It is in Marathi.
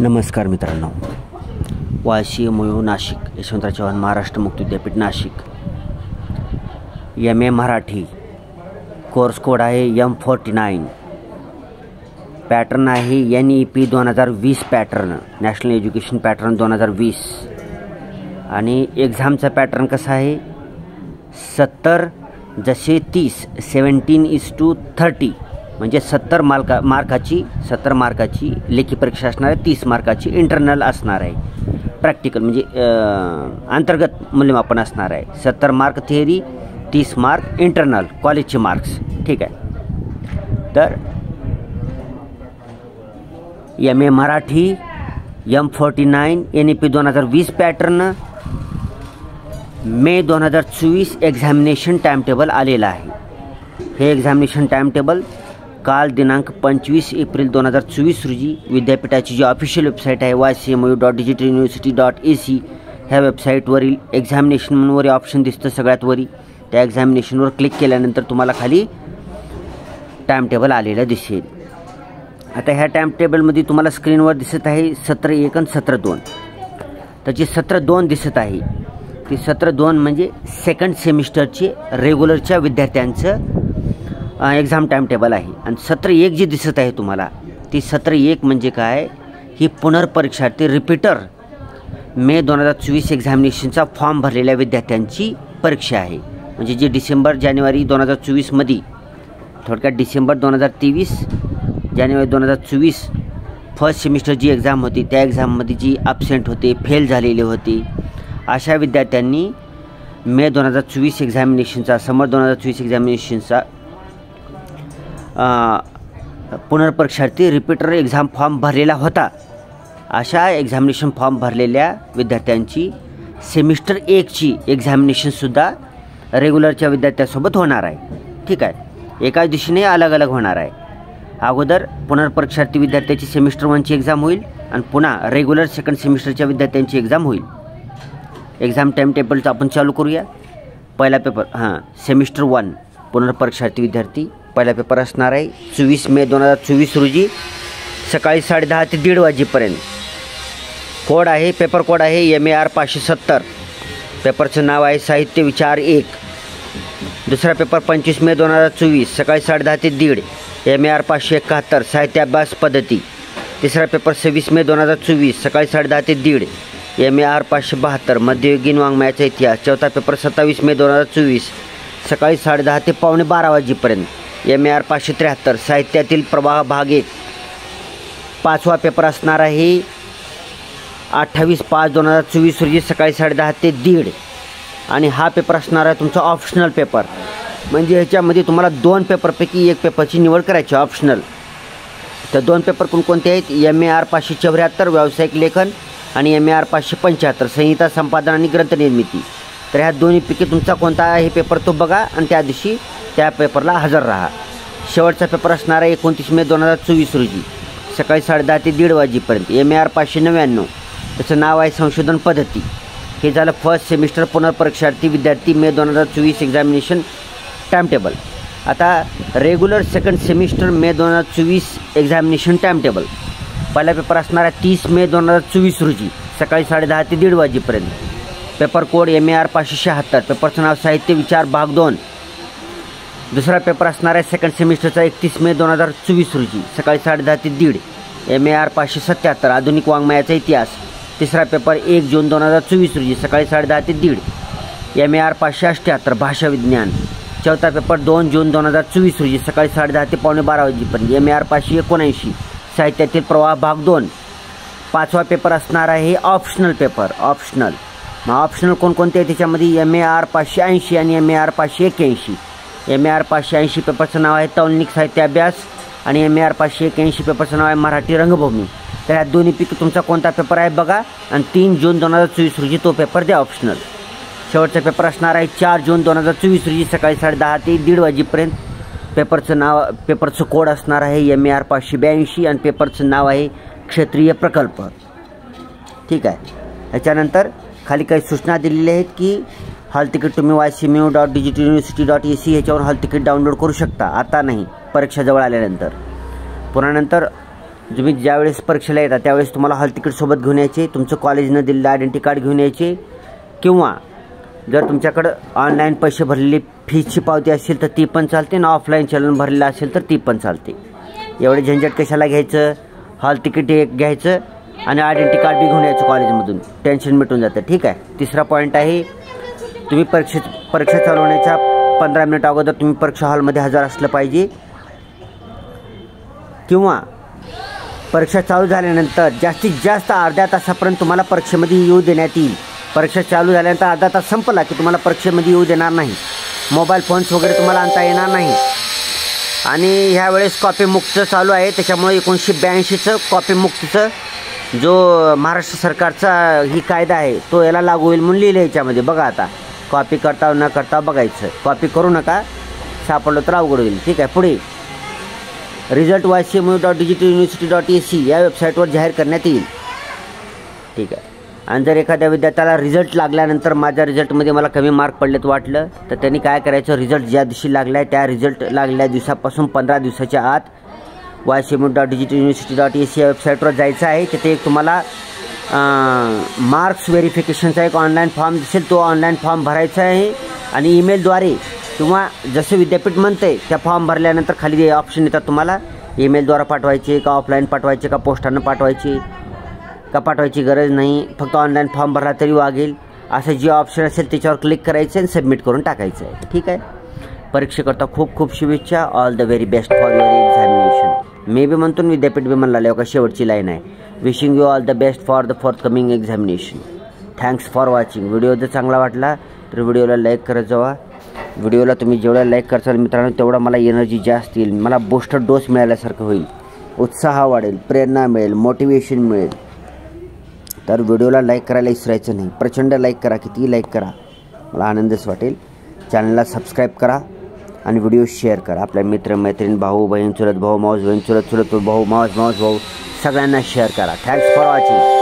नमस्कार मित्रांनो, वाशी मयू नाशिक, यशवंतराव चव्हाण महाराष्ट्र मुक्त विद्यापीठ Nashik, MA Marathi, course code आहे M49, पॅटर्न आहे NEP 2020 pattern, national education pattern 2020 आणि एक्झामचा पॅटर्न कसा आहे 70 जसे 30 17:30 म्हणजे 70 मार्काची लेखी परीक्षा असणार आहे, 30 मार्काची इंटरनल असणार आहे, प्रॅक्टिकल म्हणजे अंतर्गत मूल्यमापन असणार आहे, 70 मार्क थिअरी 30 मार्क इंटरनल कॉलेजचे मार्क्स. ठीक आहे. तर MA Marathi M49 NEP 2020 pattern May 2024 examination timetable आलेलं आहे. हे एक्झामिनेशन टाइमटेबल काल दिनांक 25 एप्रिल 2024 रोजी विद्यापीठाची जी ऑफिशियल वेबसाईट आहे ycmu.digitaluniversity.ac ह्या वेबसाईटवरील एक्झामिनेशन म्हणून ऑप्शन दिसतं सगळ्यात वरी. त्या एक्झामिनेशनवर क्लिक केल्यानंतर तुम्हाला खाली टाइमटेबल आलेलं दिसेल. आता ह्या टाइमटेबलमध्ये तुम्हाला स्क्रीनवर दिसत आहे सत्र 1 आणि सत्र 2. त्याची सत्र 2 दिसत आहे ती सत्र 2 म्हणजे सेकंड सेमिस्टरचे रेग्युलरच्या विद्यार्थ्यांचं एक्झाम टाइमटेबल आहे. आणि सत्र 1 जी दिसत आहे तुम्हाला ती सत्र 1 म्हणजे काय, ही पुनर्परीक्षार्थी रिपीटर मे 2024 एक्झामिनेशनचा फॉर्म भरलेल्या विद्यार्थ्यांची परीक्षा आहे. म्हणजे जी डिसेंबर जानेवारी 2024 मध्ये, थोडक्यात डिसेंबर 2023 जानेवारी 2024 फर्स्ट सेमिस्टर जी एक्झाम होती त्या एक्झाममध्ये जी ॲब्सेंट होते, फेल झालेले होते, अशा विद्यार्थ्यांनी मे 2024 एक्झामिनेशनचा, समर 2024 एक्झामिनेशनचा पुनर्परीक्षार्थी रिपीटर एक्झाम फॉर्म भरलेला होता. अशा एक्झामिनेशन फॉर्म भरलेल्या विद्यार्थ्यांची सेमिस्टर 1ची एक्झामिनेशनसुद्धा रेग्युलरच्या विद्यार्थ्यांसोबत होणार आहे. ठीक आहे. एकाच दिशेने अलग अलग होणार आहे. अगोदर पुनर्परीक्षार्थी विद्यार्थ्यांची सेमिस्टर 1ची एक्झाम होईल आणि पुन्हा रेग्युलर सेकंड सेमिस्टरच्या विद्यार्थ्यांची एक्झाम होईल. एक्झाम टाइम टेबलचं आपण चालू करूया. पहिला पेपर सेमिस्टर 1 पुनर्परीक्षार्थी विद्यार्थी पहिला पेपर असणार आहे 24 मे 2024 रोजी सकाळी 10:30 ते 1:30 वाजेपर्यंत. कोड आहे, पेपर कोड आहे MAR 570. पेपरचं नाव आहे साहित्य विचार 1. दुसरा पेपर 25 मे 2024 सकाळी 10:30 ते 1:30 MAR 571 साहित्य अभ्यास पद्धती. तिसरा पेपर 26 मे 2024 सकाळी 10:30 ते 1:30 MAR 572 मध्ययुगीन वाङ्मयाचा इतिहास. चौथा पेपर 27 मे 2024 सकाळी 10:30 ते 11:15 वाजेपर्यंत MAR 573 साहित्यातील प्रवाह भाग 1. पाचवा पेपर असणार आहे 28/5/2024 रोजी सकाळी 10:30 ते 1:30 आणि हा पेपर असणार आहे तुमचा ऑप्शनल पेपर. म्हणजे ह्याच्यामध्ये तुम्हाला 2 पेपरपैकी 1 पेपरची निवड करायची ऑप्शनल. तर 2 पेपर कोणकोणते आहेत, MAR 574 व्यावसायिक लेखन आणि MAR 575 संहिता संपादन आणि ग्रंथनिर्मिती. तर ह्या दोन्हीपैकी तुमचा कोणता आहे पेपर तो बघा आणि त्या दिवशी त्या पेपरला हजर राहा. शेवटचा पेपर असणार आहे 29 मे 2024 रोजी सकाळी 10:30 ते 1:30 वाजेपर्यंत MAR 599. त्याचं नाव आहे संशोधन पद्धती. हे झालं फर्स्ट सेमिस्टर पुनर्परीक्षार्थी विद्यार्थी मे 2024 एक्झामिनेशन टाइमटेबल. आता रेग्युलर सेकंड सेमिस्टर मे 2024 एक्झामिनेशन टाइमटेबल. पहिला पेपर असणार आहे 30 मे 2024 रोजी सकाळी 10:30 ते 1:30 वाजेपर्यंत. Paper code MAR 576. पेपरचं नाव साहित्य विचार भाग 2. दुसरा पेपर असणार आहे सेकंड सेमिस्टरचा 31 मे 2024 रोजी सकाळी 10:30 ते 1:30 MAR 577 आधुनिक वाङ्मयाचा इतिहास. तिसरा पेपर 1 जून 2024 रोजी सकाळी 10:30 ते 1:30 MAR 578 भाषा विज्ञान. चौथा पेपर 2 जून 2024 रोजी सकाळी 10:30 ते 11:15 वाजेपर्यंत MAR 579 साहित्यातील प्रवाह भाग 2. पाचवा पेपर असणार आहे ऑप्शनल पेपर. ऑप्शनल कोणकोणते आहे त्याच्यामध्ये MAR 580 आणि MAR 581. MAR 580 पेपरचं नाव आहे तौलनिक साहित्य अभ्यास आणि MAR 581 पेपरचं नाव आहे मराठी रंगभूमी. तर ह्या दोन्हीपैकी तुमचा कोणता पेपर आहे बघा आणि 3 जून 2024 रोजी तो पेपर द्या ऑप्शनल. शेवटचा पेपर असणार आहे 4 जून 2024 रोजी सकाळी 10:30 ते 1:30 वाजेपर्यंत. पेपरचं कोड असणार आहे MAR 582 आणि पेपरचं नाव आहे क्षेत्रीय प्रकल्प. ठीक आहे. याच्यानंतर खाली काही सूचना दिलेल्या आहेत की हॉल तिकीट तुम्ही ycmu.digitaluniversity.ac ह्याच्यावर हॉल तिकीट डाउनलोड करू शकता. आता नाही, परीक्षा जवळ आल्यानंतर. पुन्हा नंतर तुम्ही ज्यावेळेस परीक्षेला येता त्यावेळेस तुम्हाला हॉल तिकीट सोबत घेऊन यायचे, तुमचं कॉलेजनं दिलेलं आयडेंटिटी कार्ड घेऊन यायचे, किंवा जर तुमच्याकडं ऑनलाईन पैसे भरलेली फीजची पावती असेल तर ती पण चालते, आणि ऑफलाईन चलन भरलेलं असेल तर ती पण चालते. एवढे झंझट कशाला घ्यायचं, हॉल तिकीट एक घ्यायचं आणि आयडेंटिटी कार्ड बी घेऊन यायचं कॉलेजमधून, टेन्शन मिटून जातं. ठीक आहे. तिसरा पॉईंट आहे, तुम्ही परीक्षा चालू होण्याच्या 15 मिनिट अगोदर तुम्ही परीक्षा हॉलमध्ये हजर असलं पाहिजे, किंवा परीक्षा चालू झाल्यानंतर जास्तीत जास्त अर्ध्या तासापर्यंत तुम्हाला परीक्षेमध्ये येऊ देण्यात येईल. परीक्षा चालू झाल्यानंतर अर्धा तास संपला की तुम्हाला परीक्षेमध्ये येऊ देणार नाही. मोबाईल फोन्स वगैरे तुम्हाला आणता येणार नाही. आणि ह्यावेळेस कॉपीमुक्तचं चालू आहे, त्याच्यामुळे 1982चं कॉपीमुक्तचं जो महाराष्ट्र सरकारचा ही कायदा आहे तो याला लागू होईल म्हणून लिहिलं याच्यामध्ये. बघा आता, कॉपी करता न करता बघायचं, कॉपी करू नका, सापडलं तर अवघड होईल. ठीक आहे. पुढे रिझल्ट ycmu.digitaluniversity.ac या वेबसाईटवर जाहीर करण्यात येईल. ठीक आहे. आणि जर एखाद्या विद्यार्थ्याला रिझल्ट लागल्यानंतर माझ्या रिझल्टमध्ये मला कमी मार्क पडलेत वाटलं तर त्यांनी काय करायचं, रिझल्ट ज्या दिवशी लागला आहे त्या रिझल्ट लागलेल्या दिवसापासून 15 दिवसाच्या आत ycmu.digitaluniversity.ac या वेबसाईटवर जायचं आहे. तिथे एक तुम्हाला मार्क्स व्हेरिफिकेशनचा एक ऑनलाईन फॉर्म दिसेल, तो ऑनलाईन फॉर्म भरायचा आहे, आणि ईमेलद्वारे किंवा जसं विद्यापीठ म्हणते त्या फॉर्म भरल्यानंतर खाली ऑप्शन येतात, तुम्हाला ईमेलद्वारा पाठवायचे का ऑफलाईन पाठवायचे का पोस्टानं पाठवायचे का पाठवायची गरज नाही, फक्त ऑनलाईन फॉर्म भरला तरी वागेल. असं जे ऑप्शन असेल त्याच्यावर क्लिक करायचं आणि सबमिट करून टाकायचं आहे. ठीक आहे. परीक्षेकरता खूप खूप शुभेच्छा. All the very best for your examination. May be म्हणतो विद्यापीठ बी म्हणला का शेवटची लाईन आहे. Wishing you all the best for the fourth coming examination. Thanks for watching. Video जर चांगला वाटला तर व्हिडिओला लाईक करत जावा. व्हिडिओला तुम्ही जेवढा लाईक करसाल मित्रांनो तेवढा मला एनर्जी जास्त येईल, मला बूस्टर डोस मिळाल्यासारखं होईल, उत्साह वाढेल, प्रेरणा मिळेल, मोटिवेशन मिळेल. तर व्हिडिओला लाईक करायला विसरायचं नाही. प्रचंड लाईक करा, कितीही लाईक करा, मला आनंदच वाटेल. चॅनलला सबस्क्राईब करा आणि व्हिडिओ शेअर करा. आपल्या मित्र मैत्रीण, भाऊ बहीण, चुलत भाऊ, मावस बहीण, चुलत भाऊ, मावस भाऊ सगळ्यांना शेअर करा. Thanks for watching.